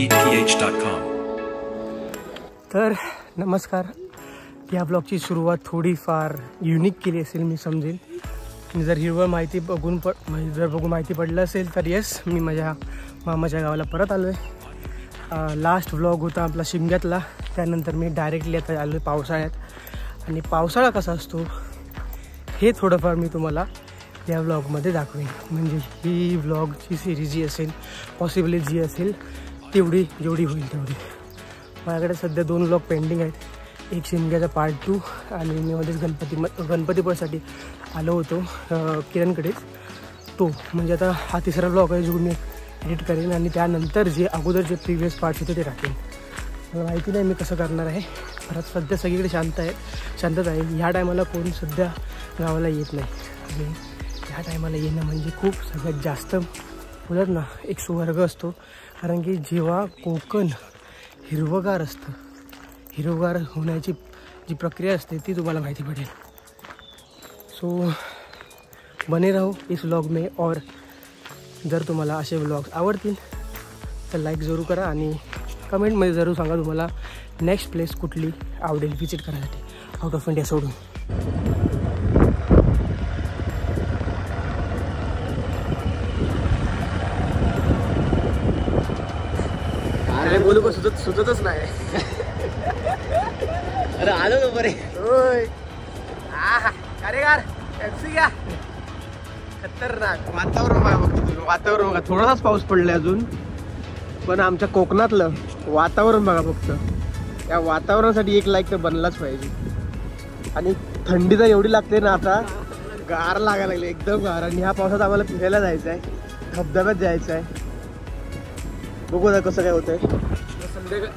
beatph.com. तर नमस्कार. या ब्लॉगची सुरुवात थोडीफार युनिक केली असेल मी समजेल. जर हिरवळ माहिती बघून माहिती पडलं असेल तर येस, मी माझ्या मामाच्या गावाला परत आलो आहे. लास्ट व्लॉग होता आपला शिमग्यातला, त्यानंतर मी डायरेक्टली आता आलो आहे पावसाळ्यात. आणि पावसाळा कसा असतो हे थोडंफार मी तुम्हाला या व्लॉगमध्ये दाखवेन. म्हणजे ही व्लॉगची सिरीज जी असेल, पॉसिबली जी असेल तेवढी जेवढी होईल तेवढी. माझ्याकडे सध्या 2 व्लॉग पेंडिंग आहेत. एक शिमग्याचा पार्ट 2 आणि मी मध्येच गणपतीपुळ्यासाठी आलो होतो किरणकडेच. तो म्हणजे आता हा 3रा व्लॉग आहे जो मी एडिट करेन. आणि त्यानंतर जे अगोदर जे प्रिव्हियस पार्ट्स होते ते टाकेन. मला माहिती नाही मी कसं करणार आहे. परत सध्या सगळीकडे शांतता आहे. ह्या टायमाला कोण सध्या गावाला येत नाही. आणि ह्या टायमाला येणं म्हणजे खूप सगळ्यात जास्त बोलत ना एक स्वर्ग असतो. कारण की जेव्हा कोकण हिरवगार असतं, हिरवगार होण्याची जी प्रक्रिया असते ती तुम्हाला माहिती पडेल. सो बने रहो इस व्लॉग में. और जर तुम्हाला असे व्लॉग्स आवडतील तर लाईक जरूर करा आणि कमेंटमध्ये जरूर सांगा तुम्हाला नेक्स्ट प्लेस कुठली आवडेल विजिट करायसाठी आउट ऑफ इंडिया सोडून. अरे बोलू का सुचतच नाही. अरे आलो तो बरे. होय अरे यार एफसी घ्या. खतरनाक वातावरण बघा. फक्त तुम्ही वातावरण बघा. थोडासाच पाऊस पडलाय अजून, पण आमच्या कोकणातलं वातावरण बघा. फक्त त्या वातावरणासाठी एक लाईक तर बनलाच पाहिजे. आणि थंडी तर एवढी लागते ना, आता गार लागायला लागले एकदम गार. आणि ह्या पावसात आम्हाला फिरायला जायचं आहे, धबधब्यात जायचं आहे. बघू आता कसं काय होतंय.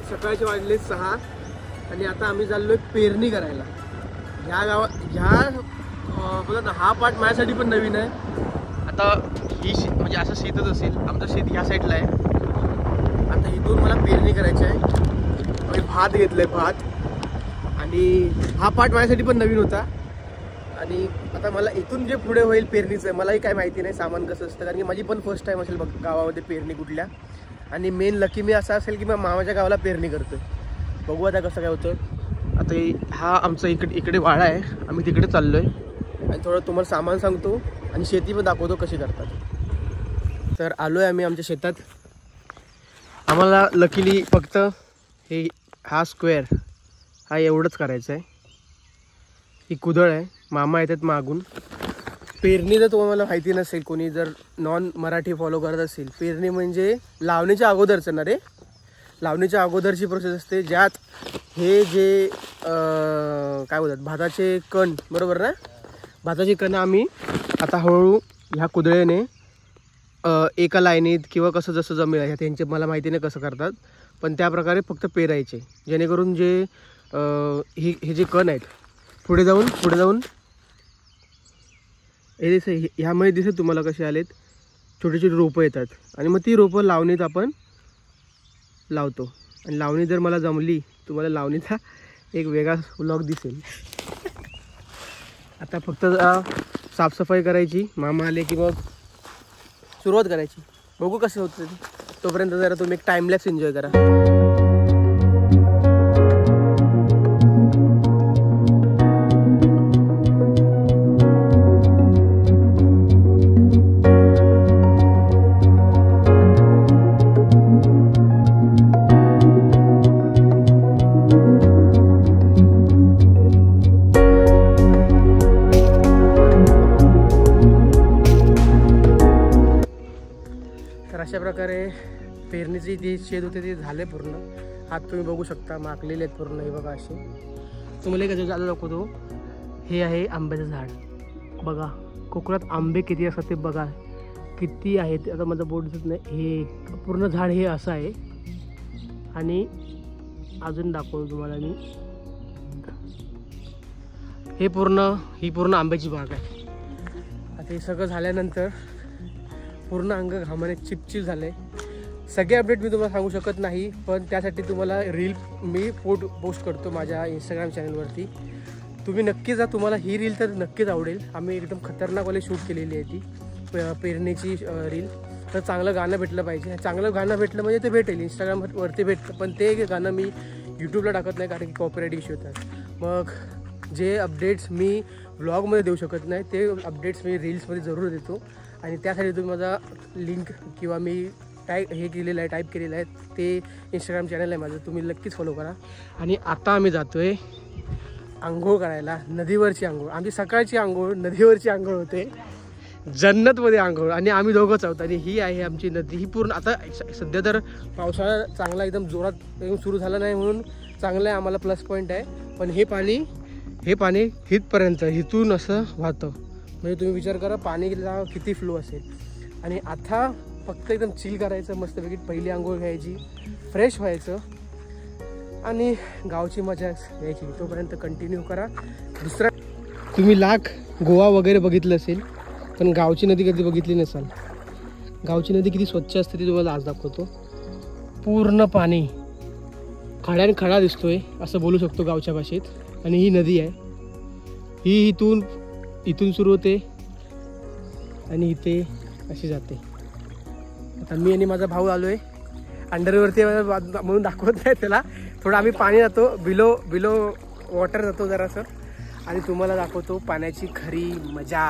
सकाळचे वाजले 6 आणि आता आम्ही चाललोय पेरणी करायला. बोला ना, हा पार्ट माझ्यासाठी पण नवीन आहे. आता ही म्हणजे असं शेतच असेल. आमचं शेत ह्या साईडला आहे. आता इथून मला पेरणी करायची आहे. मी भात घेतलंय, भात. आणि हा पार्ट माझ्यासाठी पण नवीन होता. आणि आता मला इथून जे पुढे होईल पेरणीचं मलाही काय माहिती नाही सामान कसं असतं. कारण की माझी पण फर्स्ट टाईम असेल बघ गावामध्ये पेरणी कुठल्या. आणि मेन लकी मी असं असेल की मी मामाच्या गावाला पेरणी करतोय. बघू आता कसं काय होतं. आता हा आमचा इकडे वाडा आहे. आम्ही तिकडे चाललो आहे. आणि थोडं तुम्हाला सामान सांगतो आणि शेती पण दाखवतो कशी करतात. तर आलो आहे आम्ही आमच्या शेतात. आम्हाला लकीली फक्त हा स्क्वेअर हा एवढंच करायचं आहे. ही कुदळ आहे. मामा येतात मागून. पेरणी जर तुम्हाला माहिती नसेल, कोणी जर नॉन मराठी फॉलो करत असेल, पेरणी म्हणजे लावणीच्या अगोदरचं ना रे. लावणीच्या अगोदरची प्रोसेस असते, ज्यात हे जे काय बोलतात भाताचे कण, बरोबर ना. भाताचे कण आम्ही आता हळूहळू ह्या कुदळेने एका लाईनीत किंवा कसं जसं जमेल ह्या त्यांचे मला माहिती नाही कसं करतात, पण त्या प्रकारे फक्त पेरायचे. जेणेकरून जे हे जे कण आहेत पुढे जाऊन हे ह्यामध्ये दिसत तुम्हाला कसे आलेत, छोटे छोटे रोपं येतात. आणि मग ती रोपं लावणीत आपण लावतो. आणि लावणी जर मला जमली तुम्हाला लावणीचा एक वेगळा व्लॉग दिसेल. आता फक्त साफसफाई करायची. मामा आले की मग सुरुवात करायची. बघू कसं होतं ते. तोपर्यंत जरा तुम्ही एक टाइमलॅप्स एन्जॉय करा. अशा प्रकारे पेरणीची जी शेत होते ते झाले पूर्ण. हात तुम्ही बघू शकता माकलेले आहेत पूर्ण. हे बघा असे. तुम्हाला कसं झालं दाखवतो. हे आहे आंब्याचं झाड. बघा कोकणात आंबे किती असतात ते बघा किती आहेत. आता माझं बोट दिसत नाही. हे पूर्ण झाड हे असं आहे. आणि अजून दाखवतो तुम्हाला मी. ही पूर्ण आंब्याची बाग आहे. आता हे सगळं झाल्यानंतर पूर्ण अंग घामाने चिपचिप झाले. सगळे अपडेट मी तुम्हाला सांगू शकत नाही, पण त्यासाठी तुम्हाला रील मी पोस्ट करतो माझ्या इंस्टाग्राम चॅनलवरती. तुम्ही नक्की जा. तुम्हाला ही रील तर नक्कीच आवडेल. आम्ही एकदम खतरनाकवाली शूट केलेली आहे ती पेरणीची रील. तर चांगलं गाणं भेटलं पाहिजे. चांगलं गाणं भेटलं म्हणजे ते भेटेल, इंस्टाग्रामवरती भेटतं, पण ते गाणं मी यूट्यूबला टाकत नाही कारण की कॉपीराईट इश्यू होतात. मग जे अपडेट्स मी व्लॉगमध्ये देऊ शकत नाही ते अपडेट्स मी रील्समध्ये जरूर देतो. आणि त्यासाठी तुम्ही माझा लिंक किंवा मी हे केलेलं आहे, टाईप केलेलं आहे, ते इंस्टाग्राम चॅनल आहे माझं, तुम्ही नक्कीच फॉलो करा. आणि आता आम्ही जातो आहे आंघोळ करायला, नदीवरची आंघोळ. आमची सकाळची आंघोळ नदीवरची आंघोळ होते, जन्नतमध्ये आंघोळ. आणि आम्ही दोघंच आहोत. आणि ही आहे आमची नदी. ही पूर्ण आता सध्या तर पावसाळा चांगला एकदम जोरात एकदम सुरू झाला नाही म्हणून चांगलं आहे, आम्हाला प्लस पॉईंट आहे. पण हे पाणी हितपर्यंत इथून असं वाहतं. म्हणजे तुम्ही विचार करा पाणीला किती फ्लो असेल. आणि आता फक्त एकदम चिल करायचं, मस्तपैकी पहिली आंघोळ घ्यायची, फ्रेश व्हायचं आणि गावची मजा घ्यायची. तोपर्यंत कंटिन्यू करा. दुसरा तुम्ही लाख गोवा वगैरे बघितलं असेल पण गावची नदी कधी बघितली नसाल. गावची नदी किती स्वच्छ असते ते तुम्हाला आज दाखवतो. पूर्ण पाणी खड्यान खडा दिसतोय असं बोलू शकतो गावच्या भाषेत. आणि ही नदी आहे, ही इथून सुरू होते आणि इथे अशी जाते. आता मी आणि माझा भाऊ आलो आहे अंडरवरती म्हणून दाखवत नाही त्याला. थोडं आम्ही पाणी जातो, बिलो वॉटर जातो जरासं आणि तुम्हाला दाखवतो पाण्याची खरी मजा.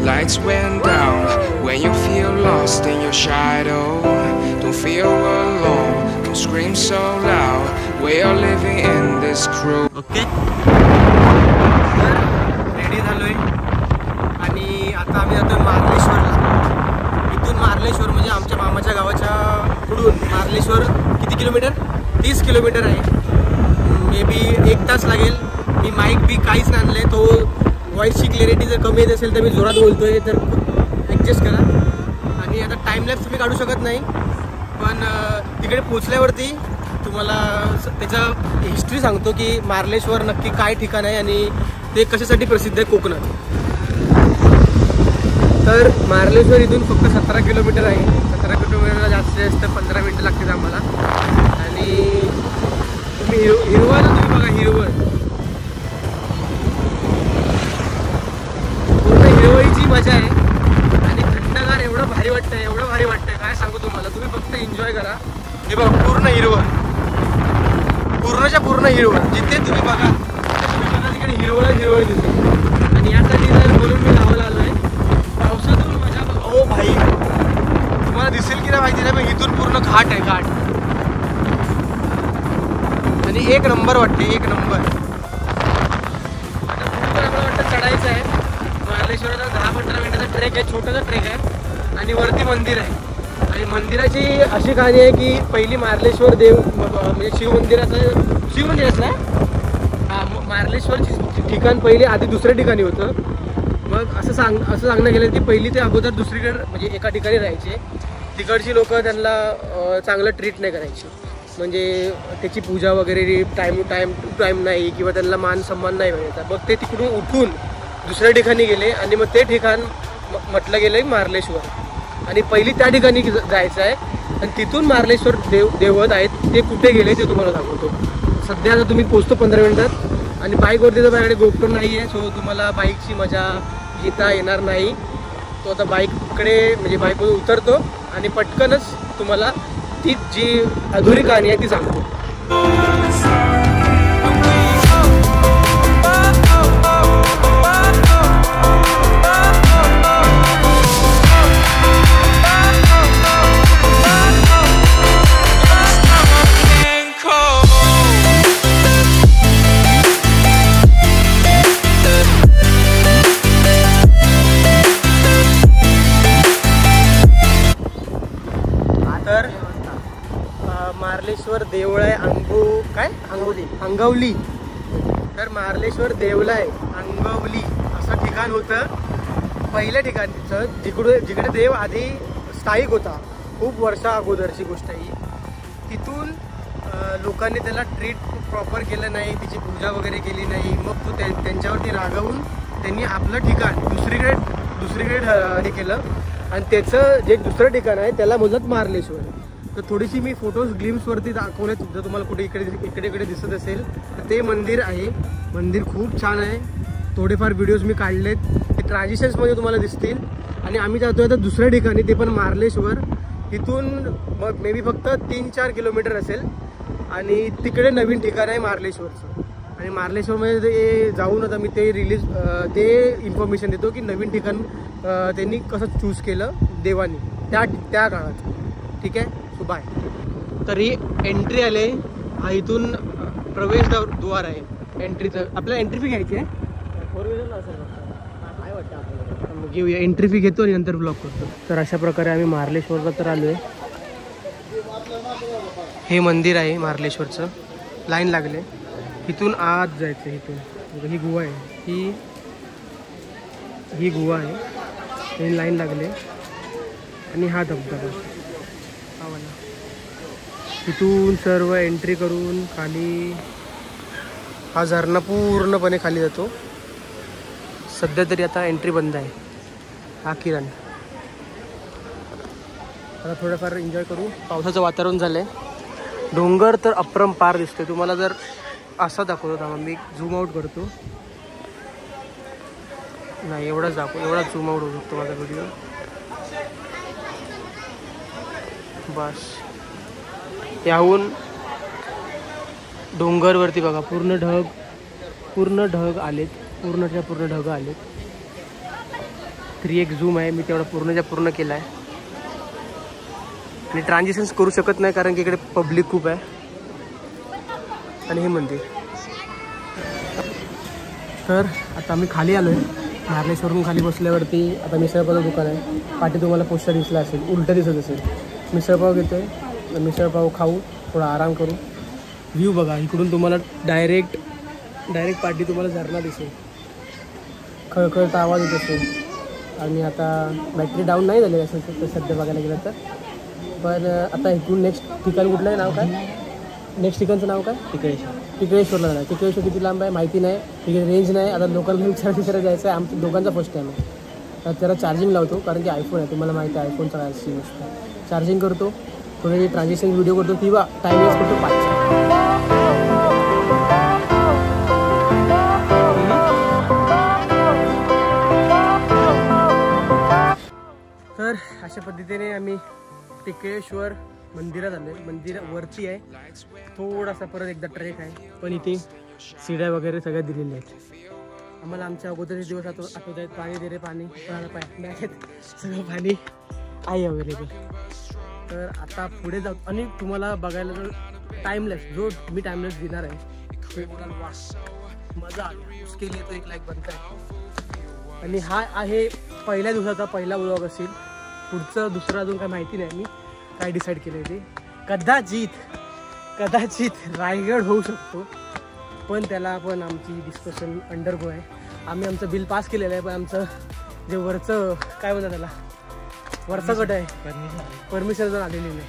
Lights went down when you feel lost in your shadow. Don't feel alone, don't scream so loud. We are living in this crew. Okay. Ready झालोय आणि आता आम्ही जातोय मार्लेश्वरला. इथून मार्लेश्वर म्हणजे आमच्या मामाच्या गावाच्या पुढून मार्लेश्वर किती किलोमीटर? 30 किलोमीटर आहे. मे बी 1 तास लागेल. मी माईक बी काहीच नाही आणले, तो व्हॉइसची क्लॅरिटी जर कमी येत असेल तर मी जोरात बोलतोय, तर ॲडजस्ट करा. आणि आता टाईमलॅप्स तुम्ही काढू शकत नाही, पण तिकडे पोचल्यावरती तुम्हाला त्याचं हिस्ट्री सांगतो की मार्लेश्वर नक्की काय ठिकाण आहे आणि ते कशासाठी प्रसिद्ध आहे कोकणात. तर मार्लेश्वर इथून फक्त 17 किलोमीटर आहे. 17 किलोमीटरला जास्तीत जास्त 15 मिनटं लागतात आम्हाला. आणि तुम्ही हिरवळ तुम्ही बघा, हिरवळ हिरवळीची मजा आहे आणि थंडगार एवढं भारी वाटतंय काय सांगू तुम्हाला. तुम्ही फक्त एन्जॉय करा. हे बघा पूर्ण हिरवळ, पूर्ण हिरवळ. जिथे तुम्ही बघा तिकडे हिरवळ दिसते. आणि यासाठी जर बोलून मी गावाला आलो आहे पावसातून मजा. ओ भाई तुम्हाला दिसेल की नाही माहिती नाही, पण इथून पूर्ण घाट आहे, घाट. आणि एक नंबर वाटते, एक नंबर. आता मला वाटतं चढायचं आहे मार्लेश्वरला. 10-15 मिनिटाचा ट्रेक आहे, छोटासा ट्रेक आहे. आणि वरती मंदिर आहे. आणि मंदिराची अशी कहाणी आहे की पहिली मार्लेश्वर देव म्हणजे शिवमंदिराचं ना, मार्लेश्वरची ठिकाण पहिले आधी दुसऱ्या ठिकाणी होतं. मग असं सांगण्यात गेलं की पहिली ते अगोदर दुसरीकडे म्हणजे एका ठिकाणी राहायचे. तिकडची लोक त्यांना चांगलं ट्रीट नाही करायची, म्हणजे त्याची पूजा वगैरे टाईम टू टाईम नाही किंवा त्यांना मान सन्मान नाही मिळायचा. मग ते तिकडून उठून दुसऱ्या ठिकाणी गेले आणि मग ते ठिकाण म्हटलं गेलं मार्लेश्वर. आणि पहिली त्या ठिकाणी जायचं आहे आणि तिथून मार्लेश्वर देवत आहेत. ते कुठे गेले ते तुम्हाला दाखवतो. सध्या आता तुम्ही पोचतो 15 मिनिटात. आणि बाईकवरती तर माझ्याकडे गोप्रो नाही आहे, सो तुम्हाला बाईकची मजा घेता येणार नाही. तो आता बाईककडे म्हणजे बाईकवरून उतरतो आणि पटकनच तुम्हाला ती जी अधुरी कहाणी आहे ती सांगतो. मार्लेश्वर देवळ आहे अंगवली. तर मार्लेश्वर देवळाय अंगवली असं ठिकाण होतं पहिल्या ठिकाणचं, जिकडे देव आधी स्थायिक होता. खूप वर्षा अगोदरची गोष्ट ही. तिथून लोकांनी त्याला ट्रीट प्रॉपर केलं नाही, तिची पूजा वगैरे केली नाही. मग तो त्यांच्यावरती रागवून त्यांनी आपलं ठिकाण दुसरीकडे हे केलं आणि त्याचं जे दुसरं ठिकाण आहे त्याला बोलतात मार्लेश्वर. तर थोडीशी मी फोटोज ग्लिम्सवरती दाखवलेत, जर तुम्हाला कुठे इकडे दिसत असेल तर ते मंदिर आहे. मंदिर खूप छान आहे. थोडेफार व्हिडिओज मी काढलेत, ते ट्रान्झिशन्समध्ये तुम्हाला दिसतील. आणि आम्ही जातोय आता दुसऱ्या ठिकाणी, ते पण मार्लेश्वर. इथून मग मे बी फक्त 3-4 किलोमीटर असेल आणि तिकडे नवीन ठिकाण आहे मार्लेश्वरचं. आणि मार्लेश्वरमध्ये ते जाऊन आता मी ते इन्फॉर्मेशन देतो की नवीन ठिकाण त्यांनी कसं चूज केलं देवानी त्या काळात. ठीक आहे, सो बाय. तरी एंट्री आले, हा इथून प्रवेशद्वार आहे एंट्रीचं. आपल्याला एंट्री फी घ्यायची आहे, 4 व्हीलरला असेल काय वाटतं आपल्याला. मग घेऊया, एंट्री फी घेतो आणि नंतर ब्लॉक करतो. तर अशा प्रकारे आम्ही मार्लेश्वरला तर आलो आहे. हे मंदिर आहे मार्लेश्वरचं, लाईन लागले. इथून आत जायचं. इथून ही गुहा आहे, ही गुहा आहे. हे लाईन लागले आणि हा धबधबा हा वाला. इथून सर्व एंट्री करून खाली हा झरणा पूर्णपणे खाली जातो. सध्या तरी आता एंट्री बंद आहे. हा किरण. आता थोडंफार एन्जॉय करू. पावसाचं वातावरण झालं आहे. डोंगर तर अपरंपार दिसतोय तुम्हाला. जर असा दाखवतो थांबा, मी झूम आउट करतो. नाही एवढा झूम आउट होऊ शकतो माझा व्हिडिओ. बस याहून डोंगरवरती बघा पूर्ण ढग आलेत. पूर्ण ढग आलेत. 3x झूम आहे, मी तेवढा पूर्ण केला आहे. आणि ट्रान्झिशन्स करू शकत नाही कारण की इकडे पब्लिक खूप आहे. आणि हे मंदिर. तर आता आम्ही खाली आलो आहे. मार्लेश्वरून खाली बसल्यावरती आता मिसळपावचं दुकान आहे. पाठी तुम्हाला पोस्टर दिसला असेल, उलटं दिसत असेल. मिसळपाव घेतो आहे. मिसळपाव खाऊ, थोडा आराम करू. व्ह्यू बघा इकडून तुम्हाला डायरेक्ट पाठी तुम्हाला झरणा दिसेल. खळखळता आवाज येत असेल. आणि आता बॅटरी डाऊन नाही झाली असेल तर सध्या बघायला गेलं तर. पण आता इकडून नेक्स्ट ठिकाण कुठलं आहे, नाव काय नेक्स्ट ठिकाणचं नाव काय? टिकळेश्वरला जाणार. टिकळेश्वर किती लांब आहे माहिती नाही, तिकडे रेंज नाही. आता लोकांना विचारायला जायचं आहे. आमच्या दोघांचा फर्स्ट टाईम आहे. तर त्याला चार्जिंग लावतो कारण की आयफोन आहे, तुम्हाला माहिती आहे आयफोनचा काय सीन असतो. चार्जिंग करतो, थोडे ट्रान्झॅक्शन व्हिडिओ करतो किंवा टाईम वेस्ट करतो 5. तर अशा पद्धतीने आम्ही टिकळेश्वर मंदिरात आलो. मंदिर वरती आहे, थोडासा परत एकदा ट्रेक आहे. पण इथे शिड्या वगैरे सगळ्या दिलेल्या आहेत. आम्हाला आमच्या अगोदरचे दिवस आठवत आहेत. पाणी दे रे पाणी, सगळं पाणी आहे अवेलेबल. तर आता पुढे जाऊ आणि तुम्हाला बघायला जर टाइमलेस जो मी टाइमलेस देणार आहे मजा आली केली तो 1 लाईक बनत आहे. आणि हा आहे पहिल्या दिवसाचा पहिला व्लॉग असेल. पुढचं दुसरं अजून काय माहिती नाही मी काय डिसाईड केलं ते. कदाचित रायगड होऊ शकतो, पण त्याला पण आमची डिस्कशन अंडरगो आहे. आम्ही आमचं बिल पास केलेलं आहे, पण आमचं जे वरचं काय म्हणतात त्याला वरचा गट आहे परमिशन जर आलेली नाही.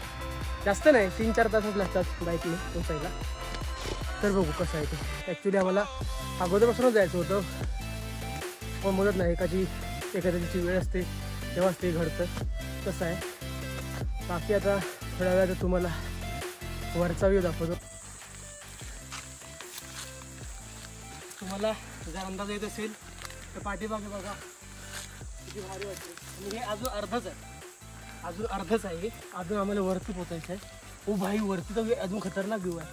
जास्त नाही, 3-4 तासच लागतात बाईकने पोचायला. तर बघू कसं आहे ते. ॲक्च्युली आम्हाला अगोदरपासूनच जायचं होतं, पण मदत नाही. एखाद्याची वेळ असते तेव्हाच ते घडतं. तसं आहे. बाकी आता थोड्या वेळात तुम्हाला वरचा व्ह्यू दाखवतो. तुम्हाला जर अंदाज येत असेल तर पाठीमागे बघा किती भारी वाटते. आणि हे अजून अर्धच आहे. अजून आम्हाला वरती पोचायचं आहे. ओ भाई वरती तर अजून खतरनाक व्ह्यू आहे.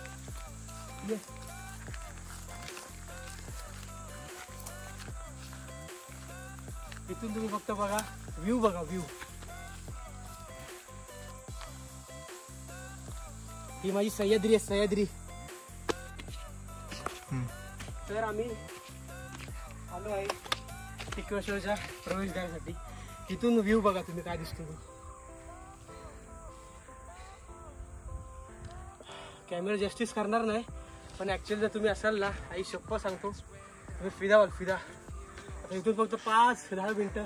इथून तुम्ही फक्त बघा व्ह्यू ही माझी सह्याद्री आहे, सह्याद्री. तर आम्ही आलो आहे टिकळेश्वरच्या प्रवेशद्वारासाठी. इथून व्ह्यू बघा तुम्ही काय दिसतो. कॅमेरा जस्टिस करणार नाही, पण ॲक्च्युअली जर तुम्ही असाल ना, आई शप्पथ सांगतो तुम्ही फिदा. आता इथून फक्त 5-10 मिनटं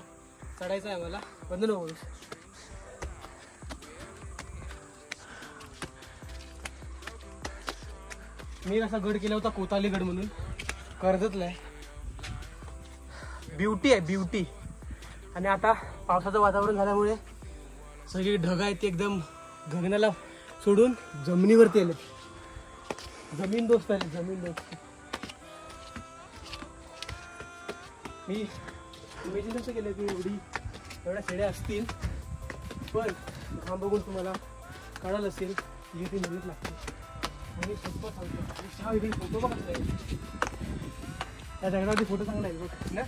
चढायचं आहे आम्हाला. बंद नको. मी असा गड केला होता कोतालीगड म्हणून, कर्जतला आहे. ब्युटी आहे ब्युटी. आणि आता पावसाचं वातावरण झाल्यामुळे सगळी ढग आहेत ती एकदम गगनाला सोडून जमिनीवरती आले. जमीन दोस्त आले, जमीन दोस्त. मी इमेजिन कसं केलं की एवढ्या शेड्या असतील, पण हा बघून तुम्हाला कळलं असेल की ती मेहनत लागते. आणि सोपं सांगतो फोटो बघ त्या दगडावरती फोटो चांगला आहे बघ ना.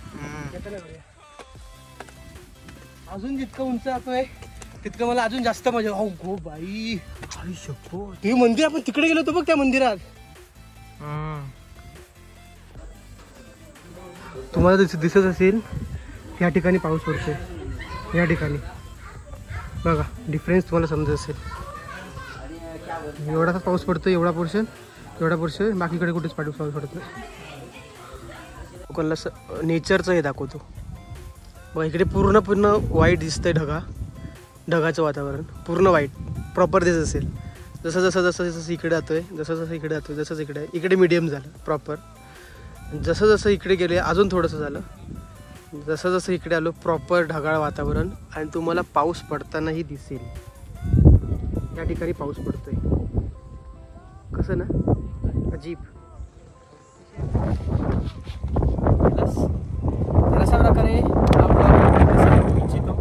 अजून जितकं उंच जातोय तितकं मला अजून जास्त मजा. हो गो बाई, ते मंदिर आपण तिकडे गेलो होतो बघ, त्या मंदिरात. तुम्हाला दिसत असेल या ठिकाणी पाऊस पडतोय. या ठिकाणी बघा डिफरन्स तुम्हाला समजत असेल. एवढाच पाऊस पडतो, एवढा पोर्शन बाकीकडे कुठेच पाऊस पडत नाही. लोकांना नेचरचं हे दाखवतो बघा. इकडे पूर्ण वाईट दिसतंय, ढगाचं वातावरण पूर्ण वाईट प्रॉपर दिसत असेल. जसं इकडे जातोय, जसं इकडे मीडियम झालं प्रॉपर. जसं इकडे गेले अजून थोडंसं झालं. जसं इकडे आलो प्रॉपर ढगाळ वातावरण. आणि तुम्हाला पाऊस पडतानाही दिसेल. या ठिकाणी पाऊस पडतोय कसं ना, अजीब. अशा प्रकारे इच्छितो.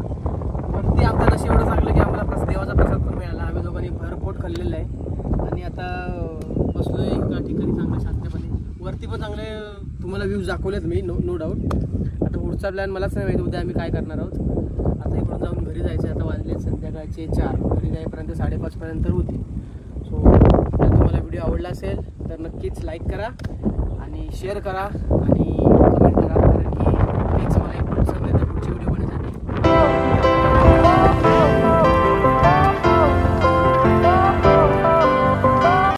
वरती आमचं नशीब एवढं चांगलं की आम्हाला देवाचा प्रसाद पण मिळाला. आम्ही दोघांनी भरपोट खाल्लेलं आहे. आणि आता बसलोय एका ठिकाणी चांगलं शांतपणे. वरती पण चांगले तुम्हाला व्ह्यूज दाखवलेत मी, नो डाऊट. आता पुढचा प्लॅन मलाच नाही माहिती उद्या आम्ही काय करणार आहोत. आता इकडून जाऊन घरी जायचं. आता वाजले संध्याकाळचे 4. घरी जाईपर्यंत 5:30 होती. सो जर तुम्हाला व्हिडिओ आवडला असेल तर नक्कीच लाईक करा आणि शेअर करा आणि